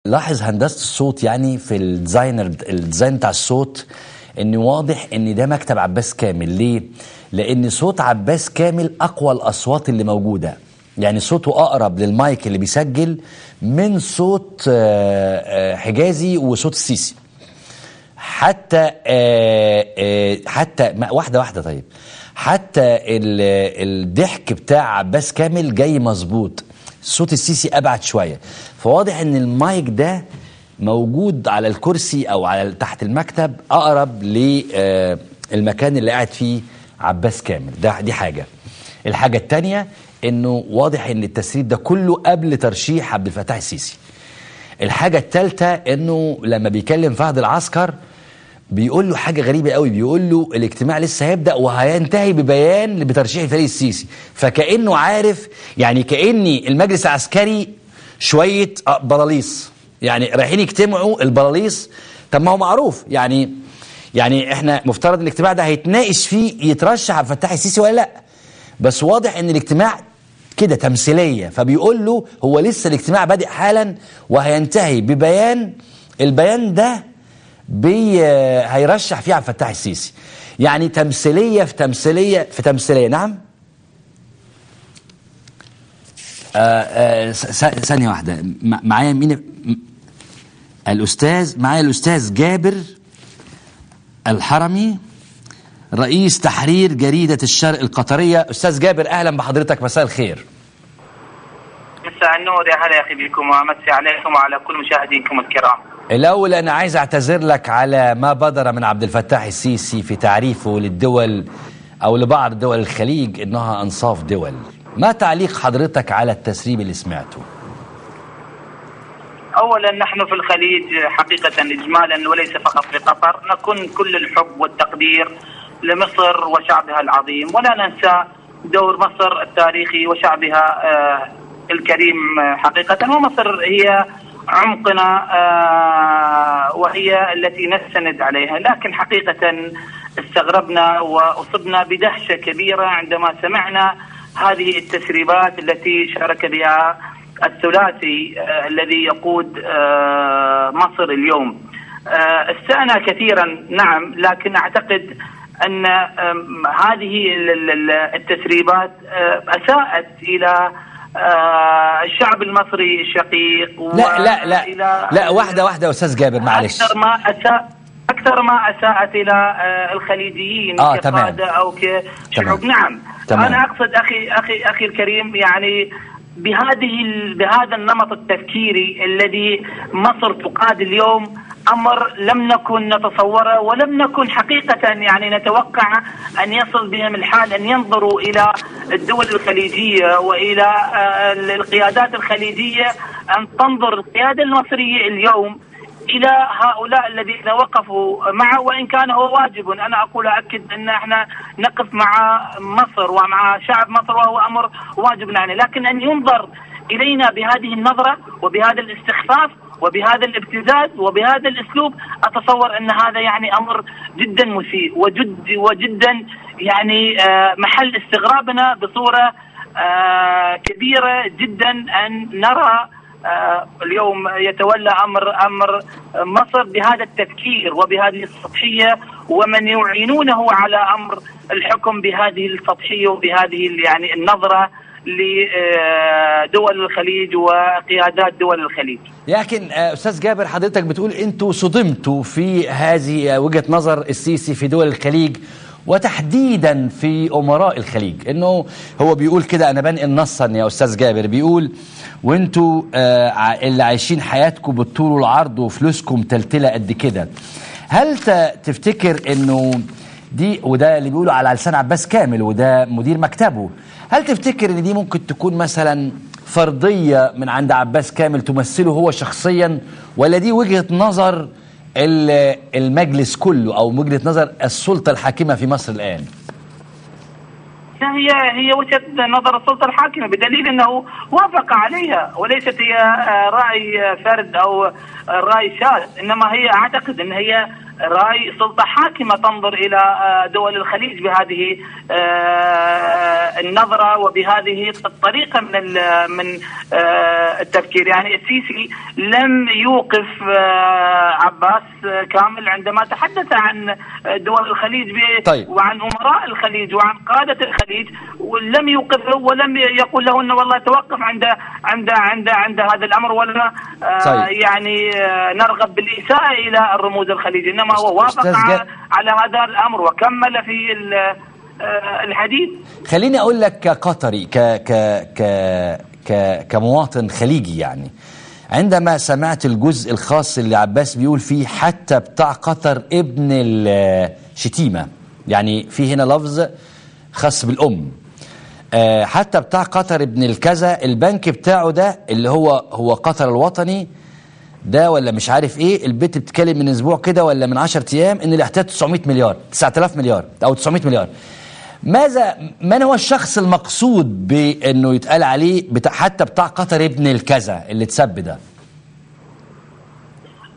لاحظ هندسة الصوت يعني في الديزاين بتاع الصوت ان واضح ان ده مكتب عباس كامل. ليه؟ لان صوت عباس كامل اقوى الاصوات اللي موجودة، يعني صوته اقرب للمايك اللي بيسجل من صوت حجازي وصوت السيسي. حتى واحدة طيب، حتى الضحك بتاع عباس كامل جاي مظبوط، صوت السيسي ابعد شويه. فواضح ان المايك ده موجود على الكرسي او على تحت المكتب اقرب للمكان اللي قاعد فيه عباس كامل. دي حاجه. الحاجه الثانيه انه واضح ان التسريب ده كله قبل ترشيح عبد الفتاح السيسي. الحاجه الثالثه انه لما بيكلم فهد العسكر بيقول له حاجه غريبه قوي، بيقول له الاجتماع لسه هيبدا وهينتهي ببيان بترشيح الفريق السيسي. فكانه عارف، يعني كاني المجلس العسكري شويه بلاليص، يعني رايحين يجتمعوا البلاليص. طب ما هو معروف، يعني احنا مفترض الاجتماع ده هيتناقش فيه يترشح عبد الفتاح السيسي ولا لا، بس واضح ان الاجتماع كده تمثيليه. فبيقول له هو لسه الاجتماع بادئ حالا وهينتهي ببيان، البيان ده هيرشح فيه عبد الفتاح السيسي. يعني تمثيليه في تمثيليه في تمثيليه. نعم. ثانيه واحده، معايا مين؟ معايا الاستاذ جابر الحرمي، رئيس تحرير جريده الشرق القطريه. استاذ جابر اهلا بحضرتك، مساء الخير. مساء النور، يا هلا يا اخي بكم، ومسي عليكم وعلى كل مشاهدينكم الكرام. الأول أنا عايز أعتذر لك على ما بدر من عبد الفتاح السيسي في تعريفه للدول أو لبعض دول الخليج إنها أنصاف دول. ما تعليق حضرتك على التسريب اللي سمعته؟ أولا نحن في الخليج حقيقة إجمالا وليس فقط في قطر نكون كل الحب والتقدير لمصر وشعبها العظيم، ولا ننسى دور مصر التاريخي وشعبها الكريم حقيقة. ومصر هي عمقنا وهي التي نستند عليها، لكن حقيقة استغربنا وأصبنا بدهشة كبيرة عندما سمعنا هذه التسريبات التي شارك بها الثلاثي الذي يقود مصر اليوم. استأنا كثيرا نعم، لكن أعتقد أن هذه التسريبات أساءت إلى الشعب المصري الشقيق. لا واحدة يا أستاذ جابر، معلش. أكثر ما أساءت إلى الخليجيين كقادة أو كشعوب. نعم. أنا أقصد أخي الكريم، يعني بهذا النمط التفكيري الذي مصر تقاد اليوم، أمر لم نكن نتصوره ولم نكن حقيقة يعني نتوقع أن يصل بهم الحال أن ينظروا إلى الدول الخليجية وإلى القيادات الخليجية، أن تنظر القيادة المصرية اليوم إلى هؤلاء الذين وقفوا معه، وإن كان هو واجب. أنا أؤكد أن احنا نقف مع مصر ومع شعب مصر وهو أمر واجب علينا، لكن أن ينظر إلينا بهذه النظرة وبهذا الاستخفاف وبهذا الابتزاز وبهذا الأسلوب، أتصور أن هذا يعني أمر جدا مسيء وجدا يعني محل استغرابنا بصورة كبيرة جدا أن نرى اليوم يتولى أمر مصر بهذا التفكير وبهذه السطحية، ومن يعينونه على أمر الحكم بهذه السطحية وبهذه يعني النظرة لدول الخليج وقيادات دول الخليج. لكن أستاذ جابر، حضرتك بتقول أنتوا صدمتوا في هذه وجهة نظر السيسي في دول الخليج وتحديدا في أمراء الخليج، إنه هو بيقول كده، أنا بنقل نصا يا أستاذ جابر، بيقول وانتوا اللي عايشين حياتكم بالطول والعرض وفلوسكم تلتلة قد كده. هل تفتكر إنه دي، وده اللي بيقولوا على لسان عباس كامل وده مدير مكتبه، هل تفتكر إن دي ممكن تكون مثلا فرضية من عند عباس كامل تمثله هو شخصيا، ولا دي وجهة نظر المجلس كله أو وجهة نظر السلطة الحاكمة في مصر الآن؟ هي وجهة نظر السلطة الحاكمة، بدليل أنه وافق عليها، وليست هي رأي فرد أو رأي شاذ، إنما هي أعتقد أن هي راي سلطة حاكمة تنظر إلى دول الخليج بهذه النظرة وبهذه الطريقة من التفكير. يعني السيسي لم يوقف عباس كامل عندما تحدث عن دول الخليج طيب. وعن أمراء الخليج وعن قادة الخليج، ولم يوقفه ولم يقول له أنه والله توقف عند هذا الأمر، ولا طيب. يعني نرغب بالإساءة إلى الرموز الخليج، إنما هو وافق على هذا الأمر وكمل في الحديث. خليني أقول لك كقطري كمواطن خليجي، يعني عندما سمعت الجزء الخاص اللي عباس بيقول فيه حتى بتاع قطر ابن الشتيمة، يعني في هنا لفظ خاص بالأم، حتى بتاع قطر ابن الكذا، البنك بتاعه ده اللي هو قطر الوطني ده ولا مش عارف ايه، البيت بتتكلم من اسبوع كده ولا من 10 ايام ان الاحتياط 900 مليار 9000 مليار او 900 مليار. من هو الشخص المقصود بانه يتقال عليه حتى بتاع قطر ابن الكذا اللي تسب ده؟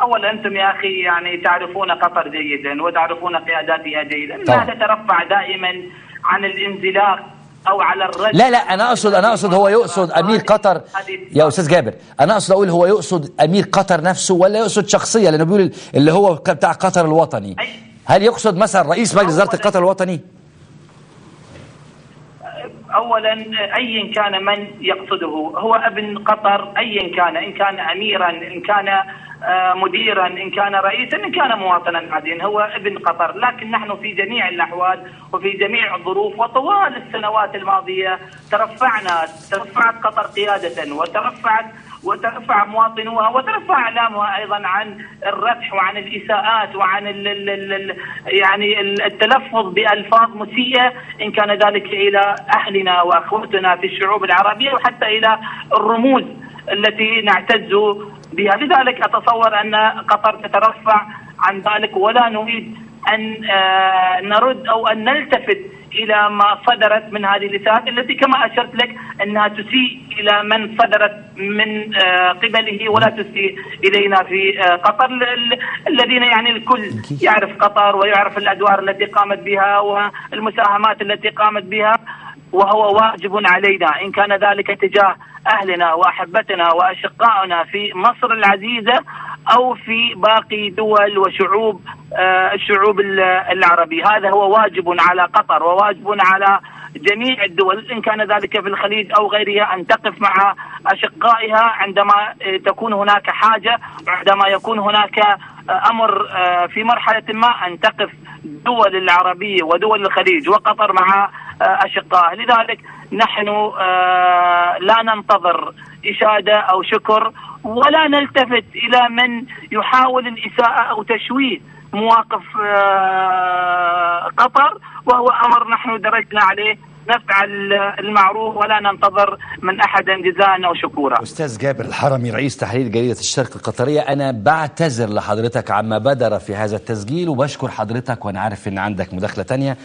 اولا انتم يا اخي يعني تعرفون قطر جيدا وتعرفون قياداتها جيدا، لا تترفع دائما عن الانزلاق او على الرد. لا انا اقصد هو يقصد امير قطر يا استاذ جابر، انا اقصد اقول هو يقصد امير قطر نفسه ولا يقصد شخصيه؟ لانه بيقول اللي هو بتاع قطر الوطني، هل يقصد مثلا رئيس مجلس اداره قطر الوطني؟ اولا ايا كان من يقصده هو ابن قطر، ايا كان، ان كان اميرا، ان كان مديرا، ان كان رئيسا، ان كان مواطنا عاديا، هو ابن قطر. لكن نحن في جميع الاحوال وفي جميع الظروف وطوال السنوات الماضيه ترفعت قطر قياده، وترفع مواطنوها وترفع اعلامها ايضا عن الردح وعن الاساءات وعن يعني التلفظ بالفاظ مسيئه، ان كان ذلك الى اهلنا واخوتنا في الشعوب العربيه وحتى الى الرموز التي نعتز بها. لذلك أتصور أن قطر تترفع عن ذلك، ولا نريد أن نرد أو أن نلتفت إلى ما صدرت من هذه اللسانات التي كما أشرت لك أنها تسيء إلى من صدرت من قبله ولا تسيء إلينا في قطر، الذين يعني الكل يعرف قطر ويعرف الأدوار التي قامت بها والمساهمات التي قامت بها، وهو واجب علينا إن كان ذلك تجاه أهلنا وأحبتنا وأشقائنا في مصر العزيزة أو في باقي دول وشعوب الشعوب العربية. هذا هو واجب على قطر وواجب على جميع الدول إن كان ذلك في الخليج أو غيرها، أن تقف مع أشقائها عندما تكون هناك حاجة، وعندما يكون هناك أمر في مرحلة ما أن تقف الدول العربية ودول الخليج وقطر مع أشقائها. لذلك نحن لا ننتظر إشادة أو شكر ولا نلتفت إلى من يحاول الإساءة أو تشويه مواقف قطر، وهو أمر نحن درجنا عليه، نفعل المعروف ولا ننتظر من أحد جزاء أو شكورا. أستاذ جابر الحرمي رئيس تحرير جريدة الشرق القطرية، أنا بعتذر لحضرتك عما بدر في هذا التسجيل وبشكر حضرتك، وأنا عارف أن عندك مداخلة تانية.